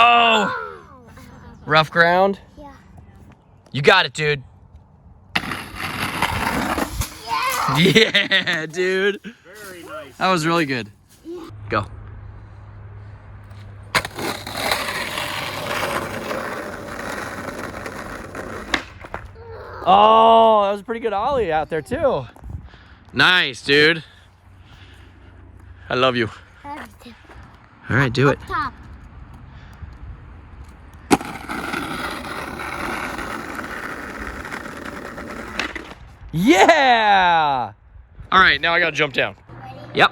Oh! Rough ground? Yeah. You got it, dude. Yeah, dude. Very nice. That was really good. Yeah. Go. Oh, that was a pretty good ollie out there too. Nice, dude. I love you. All right, do it. Top. Yeah! All right, now I gotta jump down. Ready? Yep.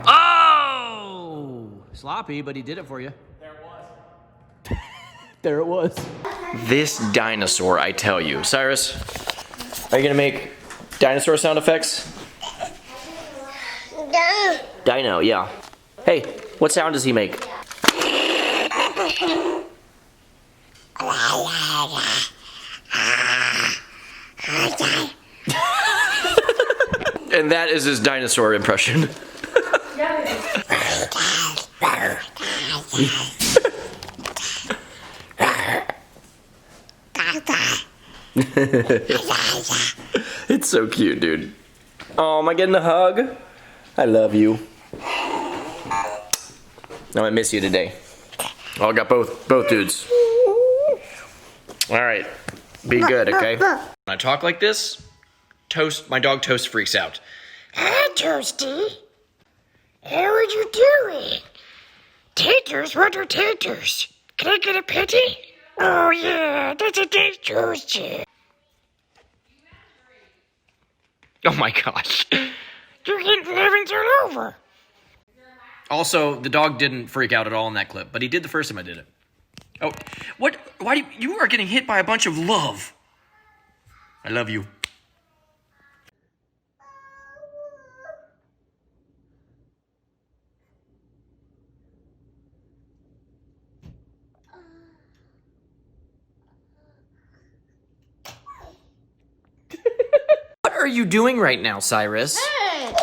Oh! Sloppy, but he did it for you. There it was. There it was. This dinosaur, I tell you. Cyrus, are you gonna make dinosaur sound effects? No. Dino, yeah. Hey, what sound does he make? And that is his dinosaur impression. It's so cute, dude. Oh, am I getting a hug? I love you. I miss you today. Oh, I got both dudes. All right, be good, okay? When I talk like this, my dog Toast freaks out. Hi, Toasty. How are you doing? Taters, what are taters? Can I get a petty? Oh, yeah, that's a nice Toasty. Oh my gosh. You're getting heavens all over. Also, the dog didn't freak out at all in that clip, but he did the first time I did it. Oh, what? Why you are getting hit by a bunch of love. I love you. What are you doing right now, Cyrus? Hey.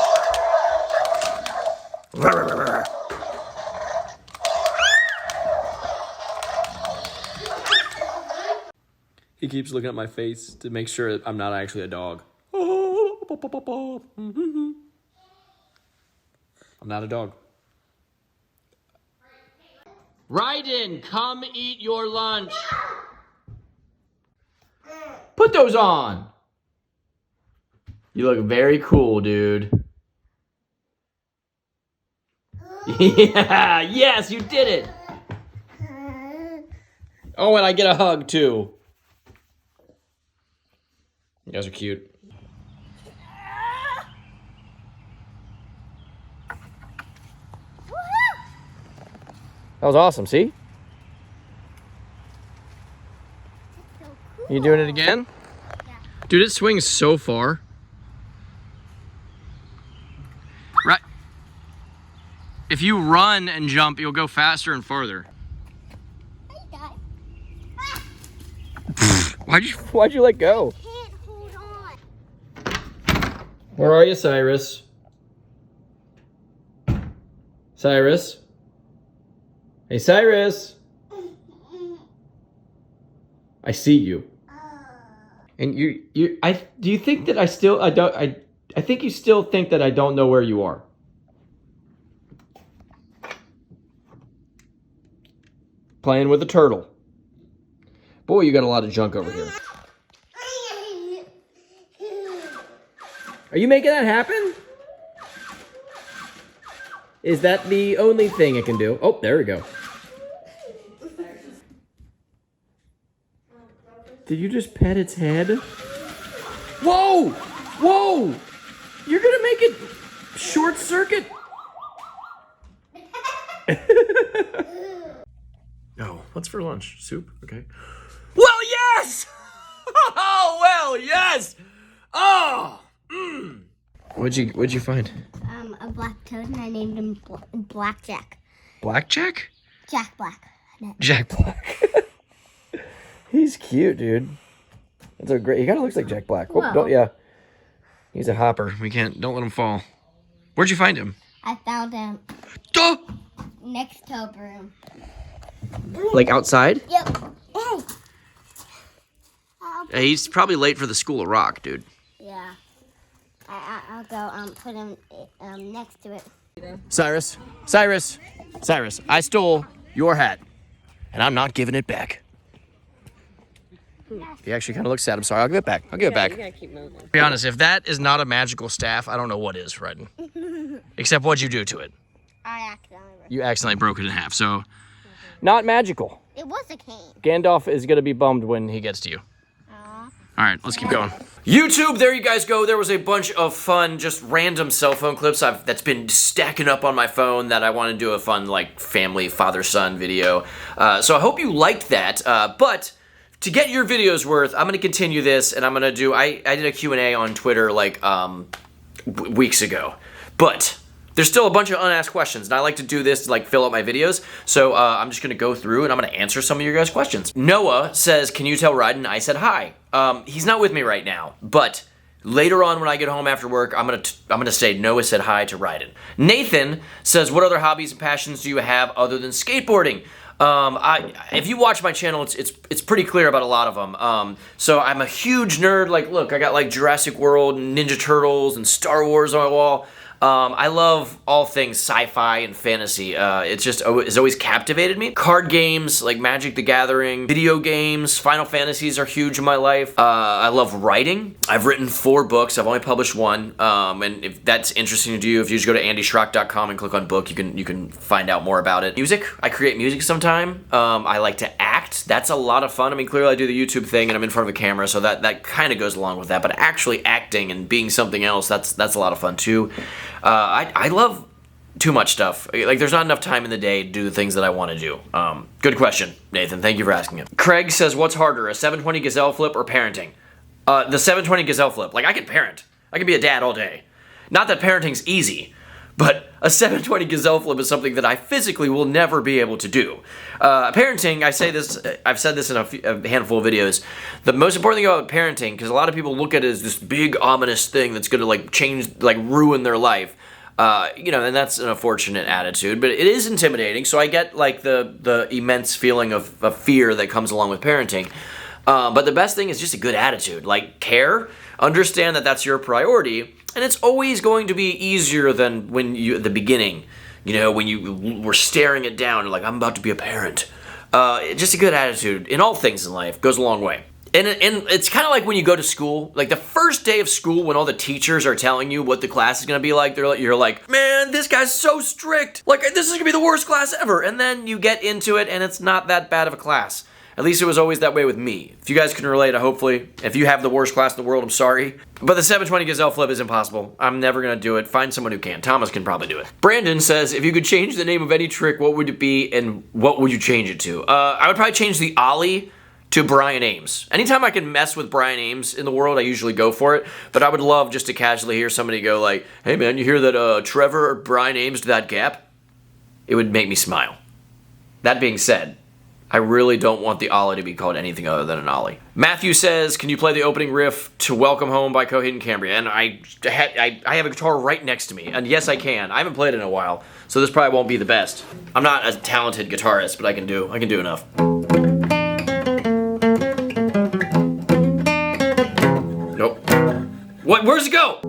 He keeps looking at my face to make sure I'm not actually a dog. I'm not a dog. Ryden, come eat your lunch. Put those on. You look very cool, dude. Yeah, yes, you did it. Oh, and I get a hug too. You guys are cute. That was awesome, see? So cool. You doing it again? Yeah. Dude, it swings so far. Right. If you run and jump, you'll go faster and farther. Hey, guys. Why'd you let go? Can't hold on. Where are you, Cyrus? Cyrus? Hey, Cyrus. I see you. And do you think that I think you still think that I don't know where you are. Playing with a turtle. Boy, you got a lot of junk over here. Are you making that happen? Is that the only thing it can do? Oh, there we go. Did you just pet its head? Whoa! Whoa! You're gonna make it short circuit. Oh, what's for lunch? Soup? Okay. Well, yes! Oh, well, yes! Oh! Mm. What'd you find? A black toad, and I named him Blackjack. Blackjack? Jack Black. Jack Black. He's cute, dude. That's a great. He kind of looks like Jack Black. Oh, don't, yeah. He's a hopper. Don't let him fall. Where'd you find him? I found him Duh! next to a broom. Like outside? Yep. Hey. He's probably late for the School of Rock, dude. Yeah. I'll go put him next to it. Cyrus, I stole your hat, and I'm not giving it back. He actually kind of looks sad. I'm sorry. I'll give it back. You gotta keep moving. To be honest, if that is not a magical staff, I don't know what is, Redden. Except what'd you do to it? You accidentally broke it in half, so not magical. It was a cane. Gandalf is gonna be bummed when he gets to you. All right, let's keep going. YouTube, there you guys go. There was a bunch of fun, just random cell phone clips that's been stacking up on my phone that I want to do a fun, like, family, father-son video. So I hope you liked that, but to get your video's worth, I'm going to continue this, and I'm going to do, I did a Q&A on Twitter, like, weeks ago, but there's still a bunch of unasked questions, and I like to do this to, like, fill up my videos, so I'm just going to go through and I'm going to answer some of your guys' questions. Noah says, can you tell Ryden I said hi? He's not with me right now, but later on when I get home after work, I'm gonna say Noah said hi to Ryden. Nathan says, what other hobbies and passions do you have other than skateboarding? If you watch my channel, it's pretty clear about a lot of them. So I'm a huge nerd. Like, look, I got like Jurassic World and Ninja Turtles and Star Wars on my wall. I love all things sci-fi and fantasy. It's always captivated me. Card games like Magic the Gathering, video games, Final Fantasies are huge in my life. I love writing. I've written 4 books. I've only published 1. And if that's interesting to you, if you just go to andyschrock.com and click on book, you can find out more about it. Music. I create music sometime. I like to act. That's a lot of fun. I mean, clearly I do the YouTube thing and I'm in front of a camera, so that kind of goes along with that. But actually acting and being something else, that's a lot of fun too. I love too much stuff. Like, there's not enough time in the day to do the things that I want to do. Good question, Nathan. Thank you for asking it. Craig says, what's harder, a 720 gazelle flip or parenting? The 720 gazelle flip. Like, I can parent. I can be a dad all day. Not that parenting's easy, but a 720 gazelle flip is something that I physically will never be able to do. Parenting, I've said this in a handful of videos. The most important thing about parenting, because a lot of people look at it as this big ominous thing that's going to like change, like ruin their life. You know, and that's an unfortunate attitude, but it is intimidating. So I get like the immense feeling of fear that comes along with parenting. But the best thing is just a good attitude, like care, understand that that's your priority. And it's always going to be easier than when you, at the beginning, you know, when you were staring it down, like, I'm about to be a parent. Just a good attitude in all things in life goes a long way. And it's kind of like when you go to school, like the first day of school when all the teachers are telling you what the class is going to be like, you're like, man, this guy's so strict. Like, this is going to be the worst class ever. And then you get into it and it's not that bad of a class. At least it was always that way with me. If you guys can relate, hopefully. If you have the worst class in the world, I'm sorry. But the 720 gazelle flip is impossible. I'm never going to do it. Find someone who can. Thomas can probably do it. Brandon says, if you could change the name of any trick, what would it be and what would you change it to? I would probably change the Ollie to Brian Ames. Anytime I can mess with Brian Ames in the world, I usually go for it. But I would love just to casually hear somebody go like, hey man, you hear that Trevor or Brian Ames to that gap? It would make me smile. That being said, I really don't want the Ollie to be called anything other than an Ollie. Matthew says, can you play the opening riff to Welcome Home by Coheed and Cambria? And I have a guitar right next to me, and yes, I can. I haven't played it in a while, so this probably won't be the best. I'm not a talented guitarist, but I can do enough. Nope. What? Where's it go?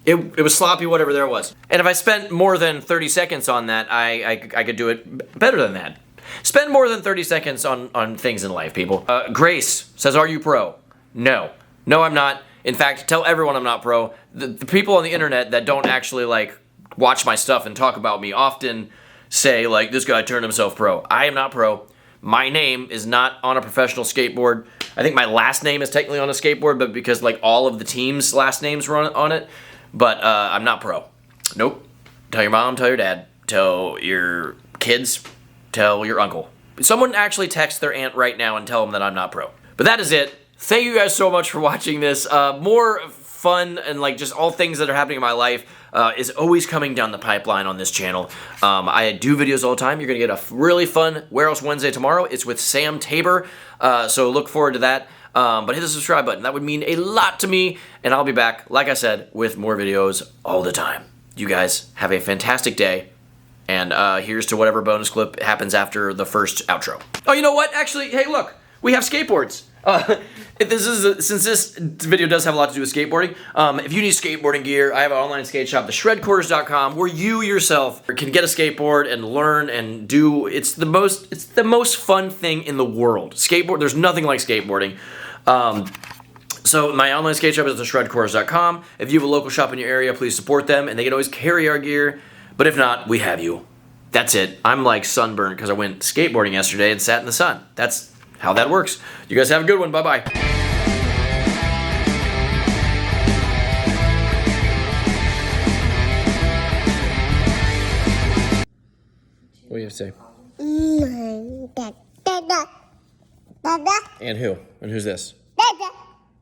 It was sloppy, whatever there was. And if I spent more than 30 seconds on that, I could do it better than that. Spend more than 30 seconds on things in life, people. Grace says, are you pro? No. No, I'm not. In fact, tell everyone I'm not pro. The people on the internet that don't actually, like, watch my stuff and talk about me often say, like, this guy turned himself pro. I am not pro. My name is not on a professional skateboard. I think my last name is technically on a skateboard, but because, like, all of the team's last names were on it. But I'm not pro. Nope. Tell your mom, tell your dad, tell your kids, tell your uncle. Someone actually text their aunt right now and tell them that I'm not pro. But that is it. Thank you guys so much for watching this. More fun and like just all things that are happening in my life is always coming down the pipeline on this channel. I do videos all the time. You're going to get a really fun Where Else Wednesday tomorrow. It's with Sam Tabor, so look forward to that. But hit the subscribe button. That would mean a lot to me. And I'll be back, like I said, with more videos all the time. You guys have a fantastic day. And here's to whatever bonus clip happens after the first outro. Oh, you know what? Actually, hey, look. We have skateboards. Since this video does have a lot to do with skateboarding, if you need skateboarding gear, I have an online skate shop, theshredquarters.com, where you yourself can get a skateboard and learn and do. It's the most fun thing in the world. Skateboard. There's nothing like skateboarding. So my online skate shop is theshredquarters.com. If you have a local shop in your area, please support them, and they can always carry our gear. But if not, we have you. That's it. I'm like sunburned because I went skateboarding yesterday and sat in the sun. That's how that works. You guys have a good one. Bye-bye. What do you have to say? And who? And who's this?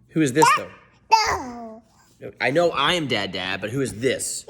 Who is this, though? I know I am Dad, but who is this?